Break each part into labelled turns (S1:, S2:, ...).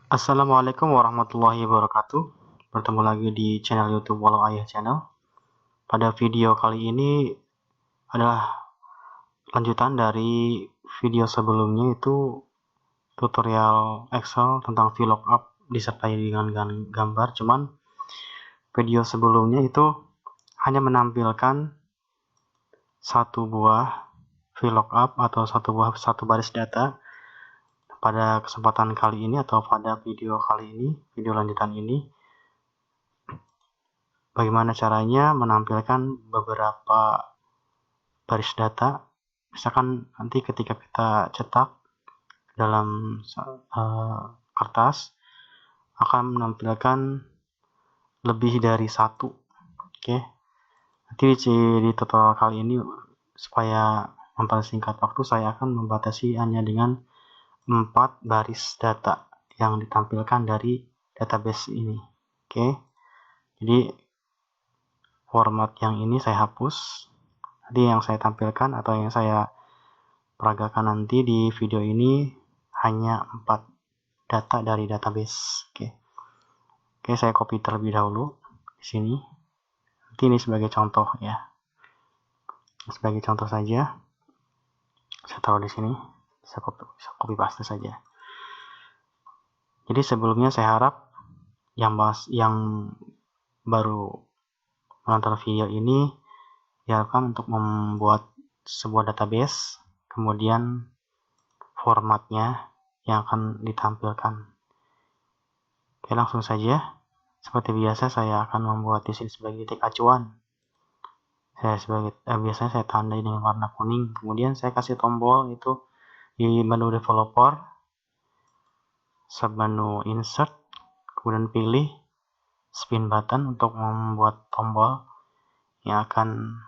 S1: Assalamualaikum warahmatullahi wabarakatuh. Bertemu lagi di channel YouTube Walau Ayah Channel. Pada video kali ini adalah lanjutan dari video sebelumnya, itu tutorial Excel tentang VLOOKUP disertai dengan gambar. Cuman video sebelumnya itu hanya menampilkan satu buah VLOOKUP atau satu baris data. Pada kesempatan kali ini atau pada video kali ini, video lanjutan ini, bagaimana caranya menampilkan beberapa baris data. Misalkan nanti ketika kita cetak dalam kertas akan menampilkan lebih dari satu. Oke, nanti di tutorial kali ini, supaya mempersingkat waktu, saya akan membatasi hanya dengan 4 baris data yang ditampilkan dari database ini. Oke, jadi format yang ini saya hapus. Jadi yang saya tampilkan atau yang saya peragakan nanti di video ini hanya 4 data dari database. Oke, saya copy terlebih dahulu di sini. Nanti ini sebagai contoh ya. Sebagai contoh saja, saya taruh di sini. Saya copy paste saja. Jadi sebelumnya saya harap yang baru menonton video ini diharapkan untuk membuat sebuah database, kemudian formatnya yang akan ditampilkan. Oke, langsung saja. Seperti biasa, saya akan membuat di sini sebagai titik acuan. Biasanya saya tandai dengan warna kuning. Kemudian saya kasih tombol itu di menu developer, submenu insert, kemudian pilih spin button untuk membuat tombol yang akan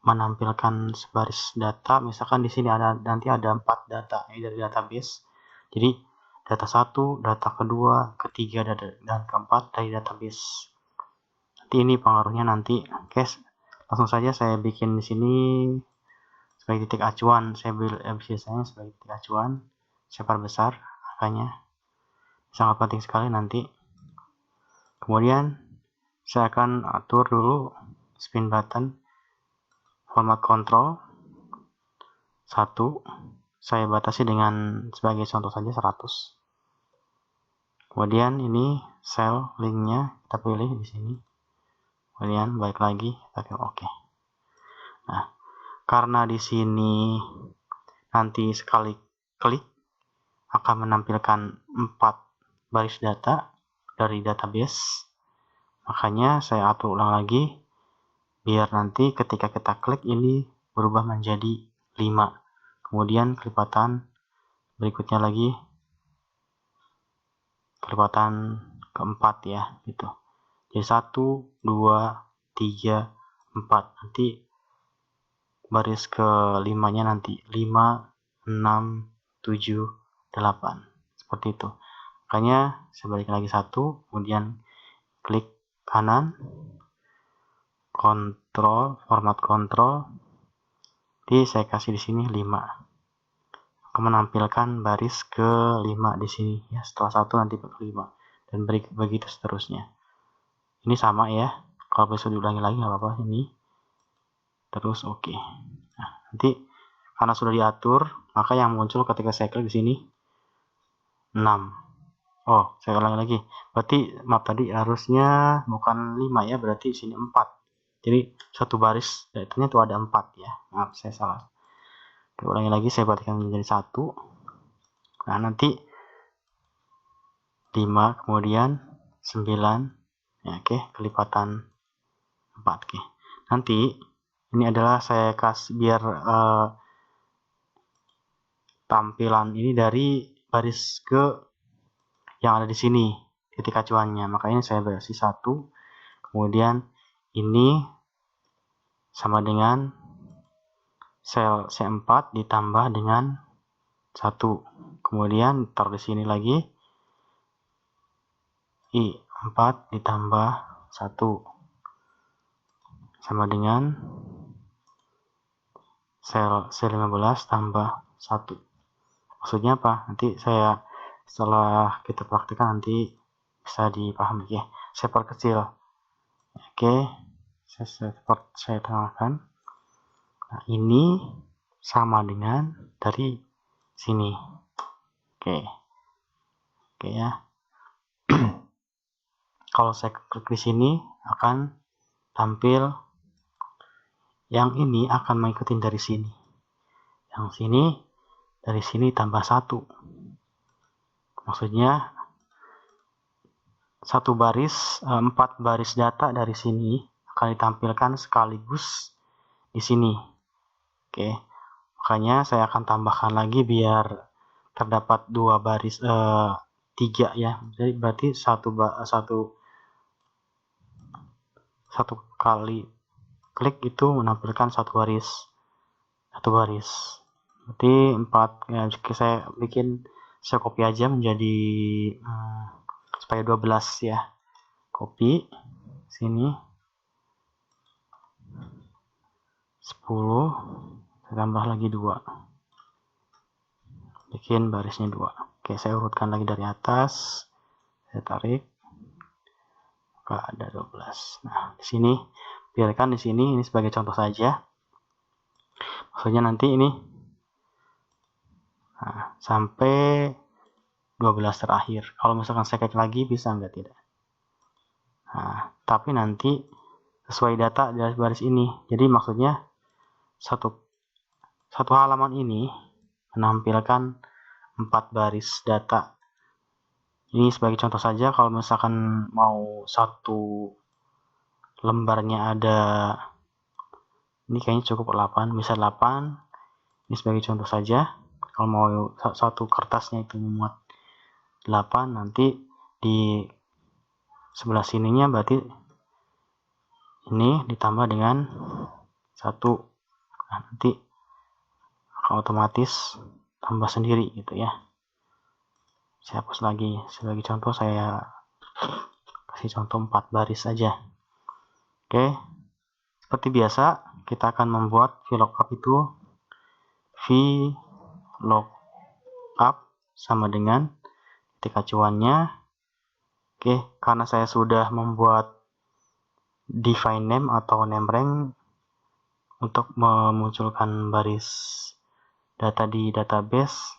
S1: menampilkan sebaris data. Misalkan di sini nanti ada 4 data dari database. Jadi data 1, data kedua, ketiga, dan keempat dari database. Nanti ini pengaruhnya nanti. Oke, langsung saja saya bikin di sini sebagai titik acuan. Saya biasanya sebagai titik acuan, saya perbesar angkanya. Sangat penting sekali nanti. Kemudian saya akan atur dulu spin button, format control 1, saya batasi dengan sebagai contoh saja 100. Kemudian ini cell linknya kita pilih di sini. Kemudian balik lagi kita pilih oke. Nah, karena di sini nanti sekali klik akan menampilkan 4 baris data dari database, makanya saya atur ulang lagi biar nanti ketika kita klik ini berubah menjadi 5. Kemudian kelipatan berikutnya lagi, kelipatan keempat ya, gitu. Jadi 1, 2, 3, 4. Nanti baris ke-5-nya nanti 5, 6, 7, 8. Seperti itu. Makanya saya balik lagi 1, kemudian klik kanan, kontrol, format kontrol. Jadi saya kasih di sini 5. Akan menampilkan baris ke-5 di sini ya. Setelah 1 nanti ke-5 dan begitu seterusnya. Ini sama ya. Kalau besok diulangi lagi nggak apa-apa, ini terus oke. Nah, nanti karena sudah diatur, maka yang muncul ketika saya klik di sini 6. Oh, saya ulangi lagi. Berarti maaf, tadi harusnya bukan 5 ya, berarti di sini 4. Jadi satu baris datanya itu ada 4 ya. Maaf, saya salah. Kita ulangi lagi, saya balikkan menjadi 1. Nah, nanti 5, kemudian 9. Ya, oke, kelipatan 4. Oke. Nanti ini adalah saya kasih biar tampilan ini dari baris ke yang ada di sini titik acuannya, makanya saya versi 1. Kemudian ini sama dengan sel C4 ditambah dengan 1. Kemudian taruh di sini lagi I4 ditambah 1 sama dengan sel C15 tambah 1. Maksudnya apa? Nanti saya setelah kita praktikkan nanti bisa dipahami ya. Saya perkecil. Oke, saya tambahkan. Nah, ini sama dengan dari sini. Oke ya. Kalau saya klik di sini akan tampil yang ini akan mengikuti dari sini. Yang sini dari sini tambah 1. Maksudnya 4 baris data dari sini akan ditampilkan sekaligus di sini. Oke. Makanya saya akan tambahkan lagi biar terdapat 2 baris 3 ya. Jadi berarti satu kali klik itu menampilkan satu baris. Berarti 4 ya, saya copy aja menjadi supaya 12 ya. Copy sini 10, tambah lagi 2. Bikin barisnya 2. Oke, saya urutkan lagi dari atas. Saya tarik. Maka ada 12. Nah, di sini biarkan di sini ini sebagai contoh saja. Maksudnya nanti ini sampai 12 terakhir. Kalau misalkan saya klik lagi bisa enggak tidak. Nah, tapi nanti sesuai data dari baris ini. Jadi maksudnya satu halaman ini menampilkan 4 baris data. Ini sebagai contoh saja. Kalau misalkan mau satu lembarnya ada, ini kayaknya cukup 8, bisa 8. Ini sebagai contoh saja. Kalau mau satu kertasnya itu memuat 8, nanti di sebelah sininya berarti ini ditambah dengan 1. Nah, nanti otomatis tambah sendiri gitu ya. Saya hapus lagi. Sebagai contoh saya kasih contoh 4 baris saja. Oke. Seperti biasa, kita akan membuat VLOOKUP itu VLOOKUP sama dengan titik acuannya. Oke, karena saya sudah membuat define name atau name rank untuk memunculkan baris data di database,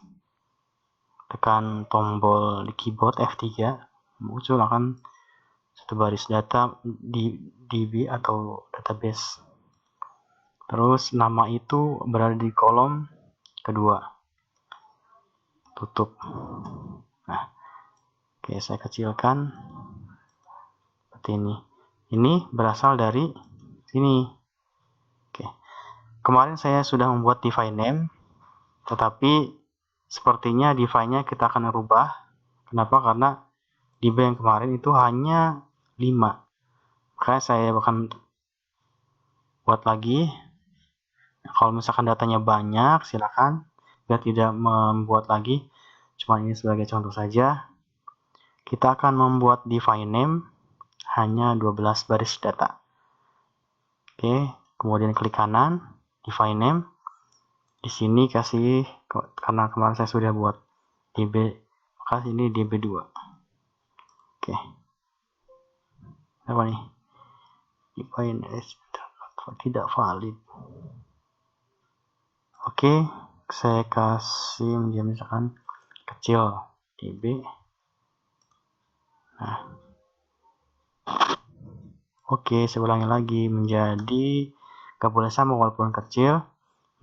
S1: tekan tombol di keyboard F3, muncul akan satu baris data di DB atau database. Terus nama itu berada di kolom kedua. Tutup. Nah, oke, saya kecilkan seperti ini. Ini berasal dari sini. Oke. Kemarin saya sudah membuat define name, tetapi sepertinya define-nya kita akan rubah. Kenapa? Karena DB yang kemarin itu hanya 5. Makanya saya akan buat lagi. Kalau misalkan datanya banyak, silakan. Biar tidak membuat lagi. Cuma ini sebagai contoh saja. Kita akan membuat define name hanya 12 baris data. Oke, kemudian klik kanan, define name. Di sini kasih, karena kemarin saya sudah buat DB, maka ini DB2. Oke. Apa nih? Define as tidak valid. Oke, saya kasih menjadi misalkan kecil DB. Nah. Oke, saya ulangi lagi menjadi gak boleh sama walaupun kecil.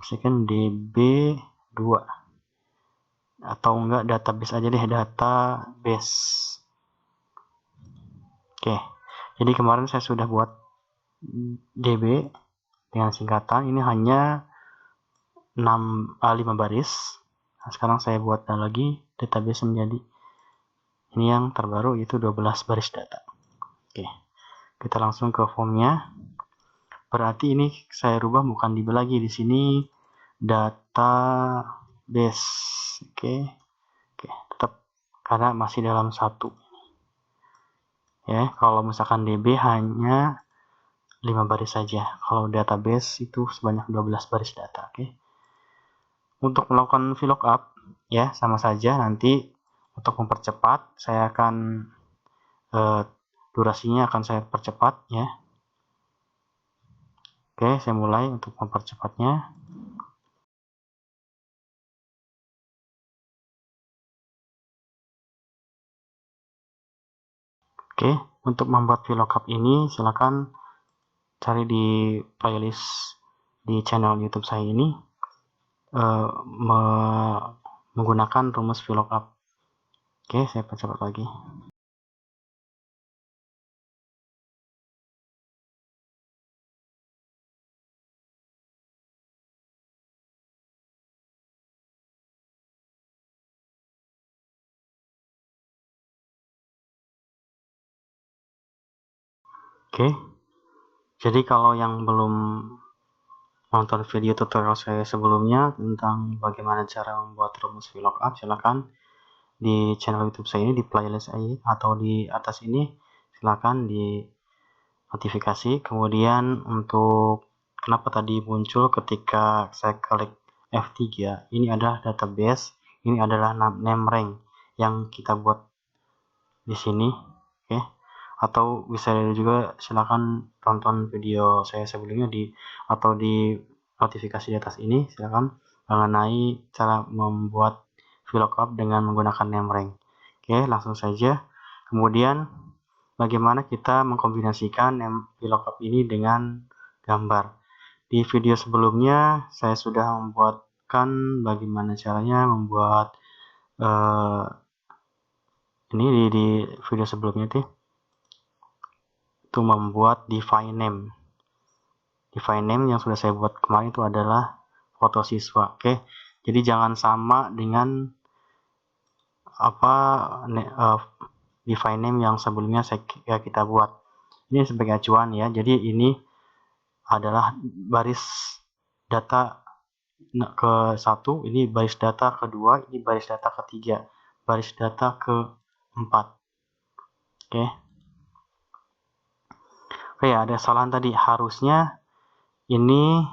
S1: Misalkan DB2. Atau enggak database aja deh, database. Oke. Jadi kemarin saya sudah buat DB dengan singkatan, ini hanya 5 baris. Nah, sekarang saya buat lagi database menjadi ini yang terbaru, yaitu 12 baris data. Oke, kita langsung ke formnya. Berarti ini saya rubah bukan DB lagi, di sini database. Oke, tetap karena masih dalam 1. Ya, kalau misalkan DB hanya 5 baris saja. Kalau database itu sebanyak 12 baris data. Oke. Untuk melakukan VLOOKUP ya sama saja, nanti Untuk mempercepat, saya akan durasinya akan saya percepat ya. Oke, saya mulai untuk mempercepatnya. Oke, untuk membuat VLOOKUP ini silakan cari di playlist di channel YouTube saya ini menggunakan rumus VLOOKUP. Oke, saya percepat lagi. Oke, jadi kalau yang belum nonton video tutorial saya sebelumnya tentang bagaimana cara membuat rumus VLOOKUP, silakan di channel YouTube saya ini, di playlist saya atau di atas ini, silakan di notifikasi. Kemudian untuk kenapa tadi muncul ketika saya klik F3, ini adalah database, ini adalah name rank yang kita buat di sini. Oke, atau bisa juga silakan tonton video saya sebelumnya atau di notifikasi di atas ini, silakan mengenai cara membuat VLOOKUP dengan menggunakan name rank. Oke, langsung saja. Kemudian bagaimana kita mengkombinasikan VLOOKUP ini dengan gambar. Di video sebelumnya saya sudah membuatkan bagaimana caranya membuat ini di video sebelumnya itu membuat define name. Define name yang sudah saya buat kemarin itu adalah foto siswa. Oke, jadi jangan sama dengan define name yang sebelumnya kita buat. Ini sebagai acuan ya. Jadi ini adalah baris data ke 1, ini baris data kedua, ini baris data ketiga, baris data ke-4. Oke. Oke, ada kesalahan tadi, harusnya ini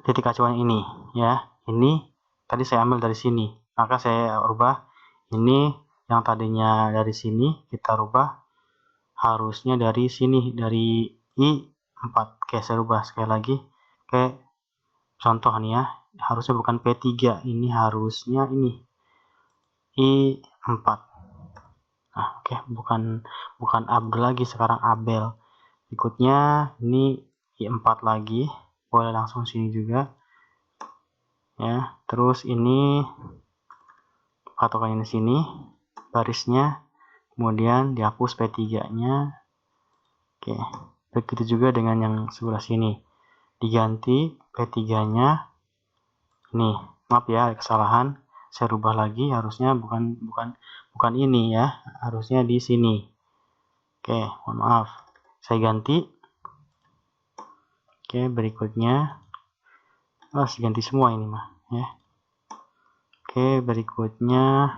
S1: titik acuan ini ya. Ini tadi saya ambil dari sini, maka saya rubah ini yang tadinya dari sini kita rubah harusnya dari sini, dari I4. Oke, saya rubah sekali lagi. Oke, contoh nih ya, harusnya bukan P3, ini harusnya ini I4. Nah, oke, bukan Abdul lagi, sekarang Abel. Berikutnya ini I4 lagi, boleh langsung sini juga ya. Terus ini patokannya di sini barisnya, kemudian dihapus P3-nya. Oke, begitu juga dengan yang sebelah sini, diganti P3-nya. Nih, maaf ya, ada kesalahan, saya rubah lagi, harusnya bukan ini ya, harusnya di sini. Oke, mohon maaf, saya ganti. Oke, berikutnya saya ganti semua ini mah ya. Oke, berikutnya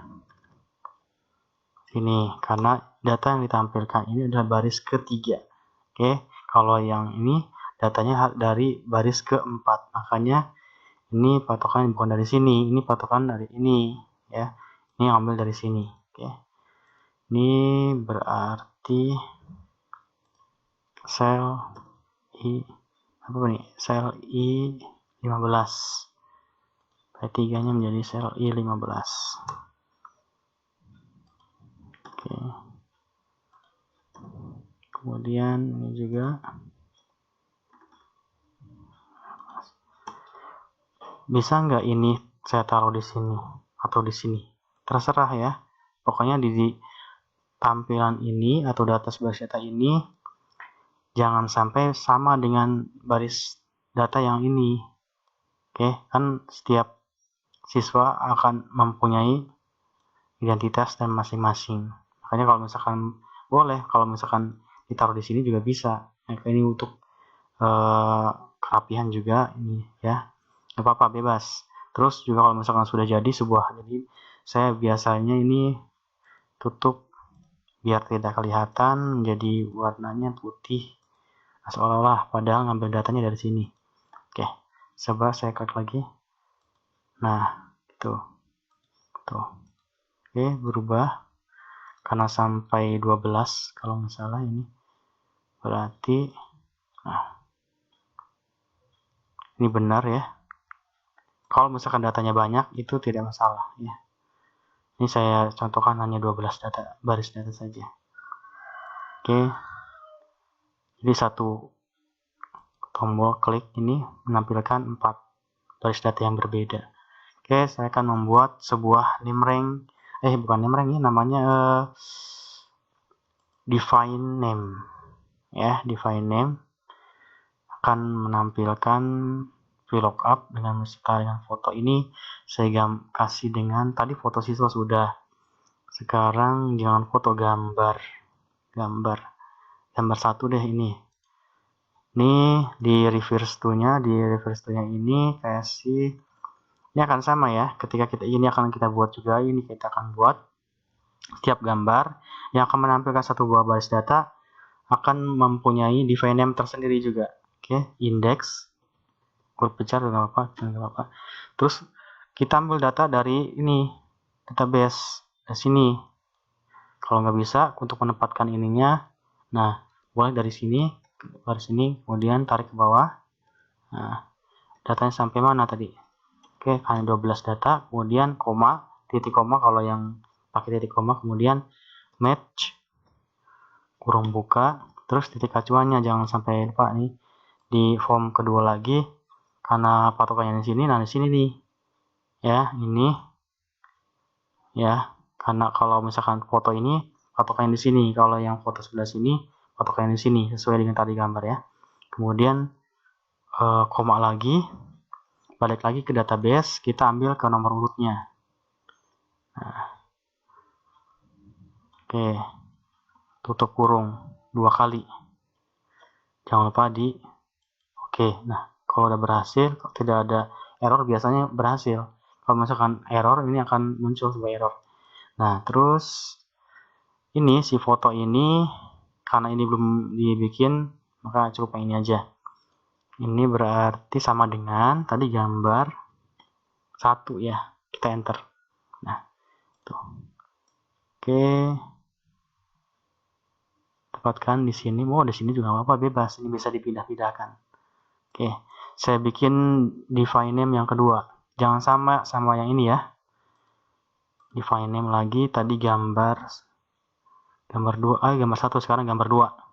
S1: sini, karena data yang ditampilkan ini adalah baris ketiga. Oke, kalau yang ini datanya dari baris keempat, makanya ini patokan bukan dari sini, ini patokan dari ini ya. Ini ambil dari sini. Oke, ini berarti sel sel I15, P3 nya menjadi sel I15. Oke, kemudian ini juga bisa nggak ini saya taruh di sini atau di sini, terserah ya. Pokoknya di tampilan ini atau data baris data ini jangan sampai sama dengan baris data yang ini. Oke, kan setiap siswa akan mempunyai identitas dan masing-masing. Makanya kalau misalkan boleh, kalau misalkan ditaruh di sini juga bisa. Nah, ini untuk kerapihan juga ini ya. Gak apa-apa, bebas. Terus juga kalau misalkan sudah jadi jadi saya biasanya ini tutup biar tidak kelihatan, jadi warnanya putih. Nah, seolah-olah padahal ngambil datanya dari sini. Oke, coba saya klik lagi. Nah, itu tuh Oke, berubah karena sampai 12 kalau nggak salah ini. Berarti ini benar ya. Kalau misalkan datanya banyak itu tidak masalah ya. Ini saya contohkan hanya 12 baris data saja. Oke. Jadi satu tombol klik ini menampilkan 4 baris data yang berbeda. Oke, saya akan membuat sebuah name rank. Bukan name rank ya, namanya define name. Ya, define name akan menampilkan VLOOKUP dengan foto ini. Saya kasih dengan tadi foto siswa sudah. Sekarang jangan foto gambar satu deh ini. Ini di reverse to-nya, ini kasih. Ini akan sama ya. Ketika ini akan kita buat juga, ini kita akan buat setiap gambar yang akan menampilkan satu buah baris data akan mempunyai define name tersendiri juga. Oke, index huruf besar nggak apa-apa. Terus kita ambil data dari ini database dari sini. Kalau nggak bisa untuk menempatkan ininya, nah boleh dari sini kemudian tarik ke bawah. Nah, datanya sampai mana tadi? Oke, hanya 12 data, kemudian koma, titik koma kalau yang pakai titik koma, kemudian match kurung buka, terus titik acuannya jangan sampai lupa nih di form kedua lagi karena patokannya di sini. Nah di sini nih ya, ini ya, karena kalau misalkan foto ini patokannya di sini, kalau yang foto sebelah sini patokannya di sini sesuai dengan tadi gambar ya. Kemudian koma lagi, balik lagi ke database, kita ambil ke nomor urutnya. Nah, oke, tutup kurung 2 kali, jangan lupa di oke. Nah kalau udah berhasil, kalau tidak ada error biasanya berhasil. Kalau misalkan error, ini akan muncul sebuah error. Nah terus ini si foto ini karena ini belum dibikin, maka cukup ini aja. Ini berarti sama dengan tadi gambar 1 ya, kita enter. Nah tuh, oke, tempatkan di sini. Di sini juga apa-apa, bebas, ini bisa dipindah-pindahkan. Oke, saya bikin define name yang kedua, jangan sama yang ini ya. Define name lagi, tadi gambar 2, gambar 1, sekarang gambar 2.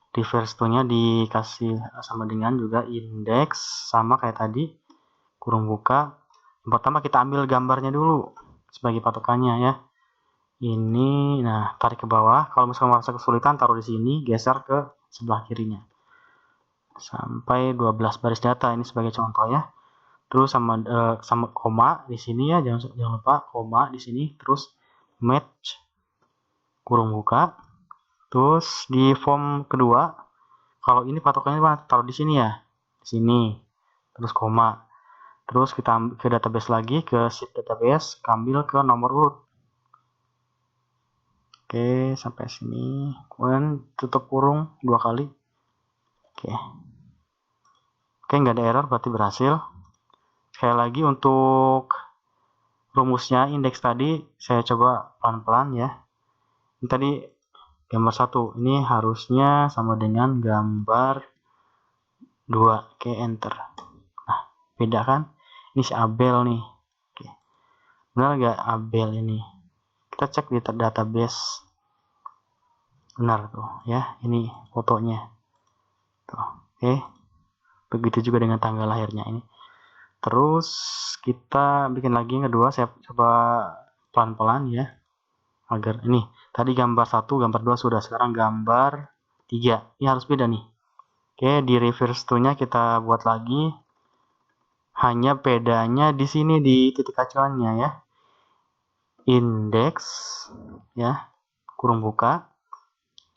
S1: Reverse to-nya dikasih sama dengan juga index, sama kayak tadi, kurung buka. Yang pertama kita ambil gambarnya dulu sebagai patokannya ya. Ini, nah tarik ke bawah. Kalau misalnya merasa kesulitan, taruh di sini, geser ke sebelah kirinya sampai 12 baris data. Ini sebagai contoh ya. Terus sama koma di sini ya, jangan lupa koma di sini. Terus match kurung buka. Terus di form kedua, kalau ini patokannya mana? Taruh di sini ya, di sini. Terus koma. Terus kita ambil ke database lagi, ke sheet database, ambil ke nomor urut. Oke, sampai sini. Kemudian tutup kurung 2 kali. Oke, nggak ada error, berarti berhasil. Sekali lagi untuk rumusnya, indeks tadi saya coba pelan-pelan ya. Ini tadi gambar 1, ini harusnya sama dengan gambar 2. Oke, enter. Nah, beda kan? Ini si Abel nih. Oke, benar nggak Abel ini? Kita cek di database. Benar tuh ya, ini fotonya tuh. Oke, begitu juga dengan tanggal lahirnya ini. Terus kita bikin lagi yang kedua, saya coba pelan-pelan ya, agar ini tadi gambar 1, gambar 2 sudah, sekarang gambar 3. Ini harus beda nih. Oke, di reverse to-nya kita buat lagi, hanya bedanya di sini di titik acuannya ya. Index ya, kurung buka.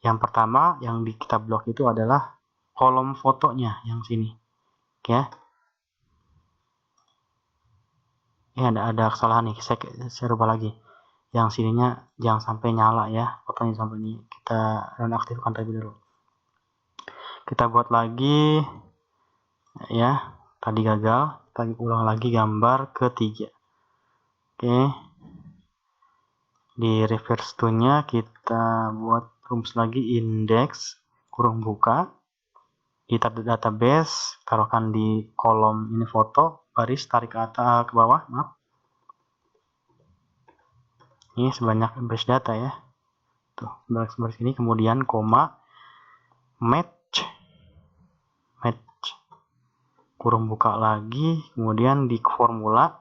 S1: Yang pertama yang kita blok itu adalah kolom fotonya yang sini. Ya. Ini ada kesalahan nih, saya rubah lagi. Yang sininya jangan sampai nyala ya, fotonya sampai ini kita nonaktifkan terlebih dulu. Kita buat lagi ya, tadi gagal, kita ulang lagi gambar ketiga. Oke, Di reverse to-nya kita buat rumus lagi index kurung buka. Di database taruhkan di kolom ini foto, baris tarik ke atas ke bawah, maaf. Ini sebanyak baris data ya. Tuh, baris ini, kemudian koma, match kurung buka lagi, kemudian di formula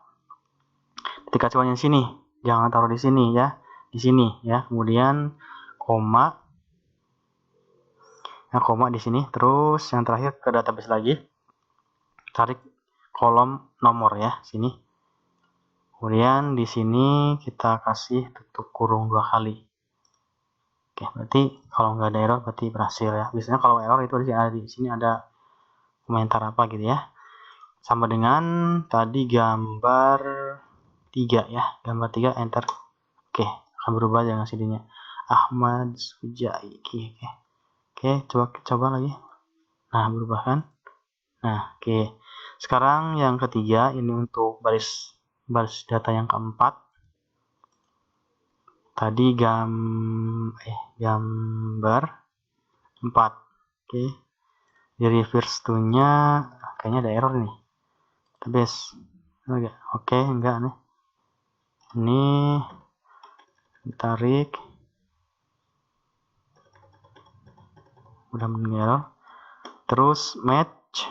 S1: titik acuannya sini, jangan taruh di sini ya, di sini ya, kemudian koma, koma di sini, terus yang terakhir ke database lagi, tarik kolom nomor ya, sini. Kemudian di sini kita kasih tutup kurung 2 kali. Oke, berarti kalau nggak ada error berarti berhasil ya. Biasanya kalau error itu di sini ada komentar apa gitu ya. Sama dengan tadi gambar 3 ya, gambar 3 enter. Oke, akan berubah dengan CD-nya. Ahmad Sujai. Oke, coba lagi. Nah, berubah kan? Nah, oke. Sekarang yang ketiga ini untuk baris data yang keempat. Tadi gambar 4. Oke. Di reverse to-nya kayaknya ada error nih. Database. Oke, enggak nih. Ini ditarik. Udah error. Terus match.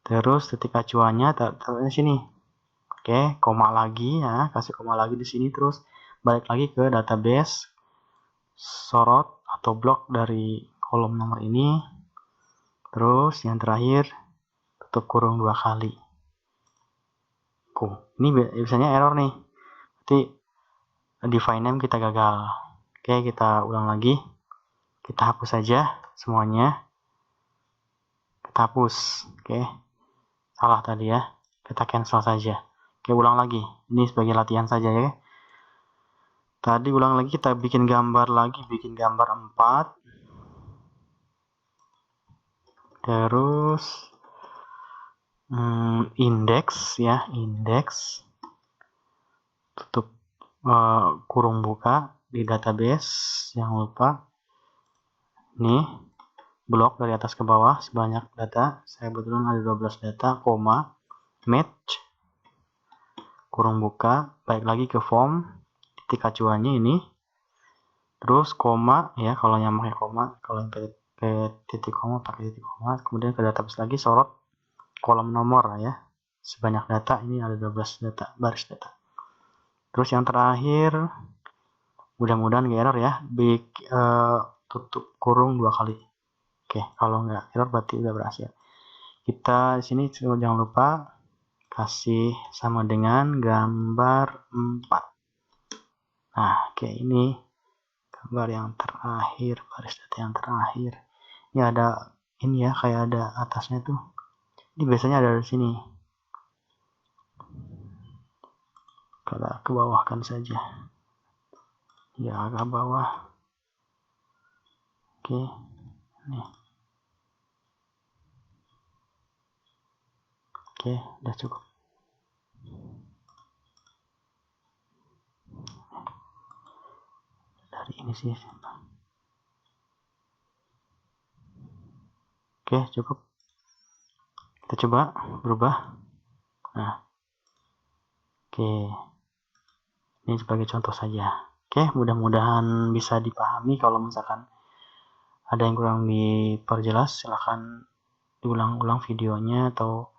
S1: Terus titik acuannya taruhnya sini. Oke, koma lagi ya, kasih koma lagi di sini, terus balik lagi ke database, sorot atau blok dari kolom nomor ini, terus yang terakhir tutup kurung 2 kali. Ini biasanya error nih, berarti define name kita gagal. Oke, kita ulang lagi, kita hapus saja semuanya, kita hapus. Oke, salah tadi ya, kita cancel saja. Oke, ulang lagi, ini sebagai latihan saja ya. Tadi ulang lagi, kita bikin gambar lagi, bikin gambar 4. Terus indeks ya, indeks tutup kurung buka di database, jangan lupa. Nih, blok dari atas ke bawah sebanyak data, saya kebetulan ada 12 data, koma, match kurung buka, balik lagi ke form, titik acuannya ini, terus koma ya, kalau yang pakai koma, kalau yang pakai titik koma pakai titik koma, kemudian ke database lagi, sorot kolom nomor ya, sebanyak data, ini ada 12 data, baris data. Terus yang terakhir, mudah-mudahan nggak error ya, tutup kurung 2 kali. Oke, kalau nggak error berarti udah berhasil. Kita di sini jangan lupa kasih sama dengan gambar 4. Nah, oke, ini gambar yang terakhir, baris data yang terakhir. Ini ada ini ya, kayak ada atasnya tuh. Ini biasanya ada di sini. Kalau ke bawahkan saja. Ya, agak bawah. Oke. Nih. Oke, udah cukup. Dari ini sih. Oke, cukup. Kita coba berubah. Nah. Oke. Ini sebagai contoh saja. Oke, mudah-mudahan bisa dipahami. Kalau misalkan ada yang kurang diperjelas, silahkan diulang-ulang videonya atau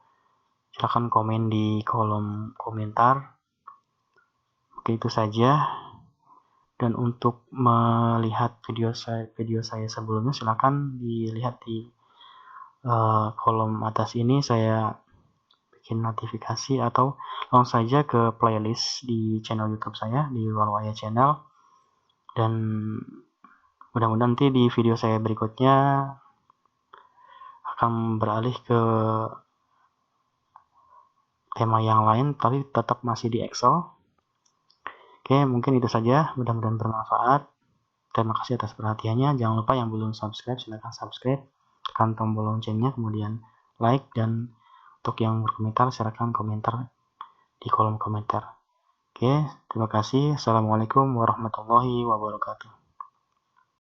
S1: silahkan komen di kolom komentar. Oke, itu saja. Dan untuk melihat video saya sebelumnya, silahkan dilihat di kolom atas ini. Saya bikin notifikasi atau langsung saja ke playlist di channel YouTube saya di Waluaya Channel. Dan mudah-mudahan nanti di video saya berikutnya akan beralih ke tema yang lain, tapi tetap masih di Excel. Oke, mungkin itu saja. Mudah-mudahan bermanfaat. Terima kasih atas perhatiannya. Jangan lupa yang belum subscribe, silahkan subscribe. Tekan tombol loncengnya, kemudian like. Dan untuk yang berkomentar, silahkan komentar di kolom komentar. Oke, terima kasih. Assalamualaikum warahmatullahi wabarakatuh.